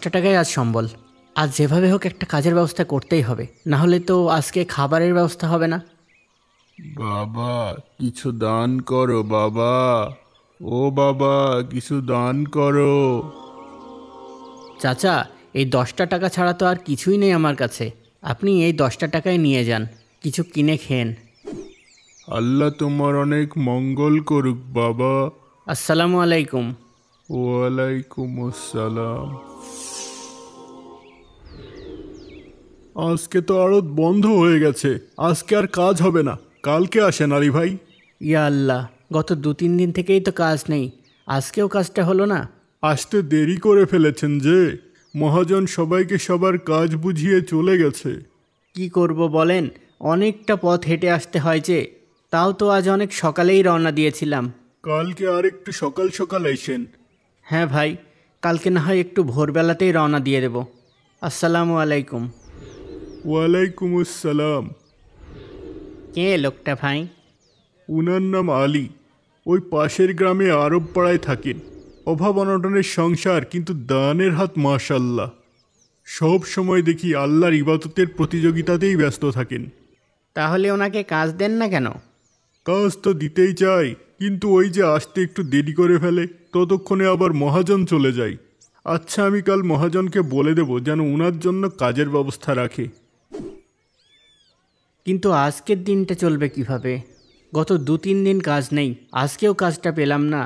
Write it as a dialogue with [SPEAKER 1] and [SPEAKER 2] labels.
[SPEAKER 1] 10টা টাকায় আজ সম্বল। আজ যেভাবে হোক একটা কাজের ব্যবস্থা করতেই হবে, না হলে তো আজকে খাবারের ব্যবস্থা হবে না।
[SPEAKER 2] বাবা, কিছু দান করো বাবা। ও বাবা, কিছু দান করো।
[SPEAKER 1] চাচা, এই 10টা টাকা ছাড়া তো আর কিছুই নেই আমার কাছে। আপনি এই 10টা টাকায় নিয়ে যান, কিছু কিনে খেন।
[SPEAKER 2] আল্লাহ তোমার অনেক মঙ্গল করুক বাবা।
[SPEAKER 1] আসসালামু আলাইকুম।
[SPEAKER 2] ওয়ালাইকুম আসসালাম। আজকে তো আড়ত বন্ধ হয়ে গেছে, আজকে আর কাজ হবে না। কালকে আসেন আলী ভাই।
[SPEAKER 1] ইয়া আল্লাহ, গত 2-3 দিন থেকেই তো কাজ নেই, আজকেও কাজটা হলো না।
[SPEAKER 2] আসতে দেরি করে ফেলেছেন যে, মহাজন সবাইকে সবার কাজ বুঝিয়ে চলে গেছে।
[SPEAKER 1] কি করব বলেন, অনেকটা পথ হেঁটে আসতে হয় যে। তাও তো আজ অনেক সকালেই রওনা দিয়েছিলাম।
[SPEAKER 2] কালকে আর একটু সকাল সকাল আইসেন।
[SPEAKER 1] হ্যাঁ ভাই, কালকে না হয় একটু ভোরবেলাতেই রওনা দিয়ে দেব। আসসালামু আলাইকুম।
[SPEAKER 2] ওয়ালাইকুম আসসালাম।
[SPEAKER 1] কে লোকটা ভাই?
[SPEAKER 2] উনার নাম আলী। ওই পাশের গ্রামে আরব পাড়ায় থাকেন। অভাব অনটনের সংসার, কিন্তু দানের হাত মাশাল্লাহ। সব সময় দেখি আল্লাহর ইবাদতের প্রতিযোগিতাতেই ব্যস্ত থাকেন।
[SPEAKER 1] তাহলে ওনাকে কাজ দেন না কেন?
[SPEAKER 2] কাজ তো দিতেই চাই, কিন্তু ওই যে আসতে একটু দেরি করে ফেলে, ততক্ষণে আবার মহাজন চলে যায়। আচ্ছা, আমি কাল মহাজনকে বলে দেব যেন উনার জন্য কাজের ব্যবস্থা রাখে।
[SPEAKER 1] কিন্তু আজকের দিনটা চলবে কিভাবে? গত 2-3 দিন কাজ নেই, আজকেও কাজটা পেলাম না।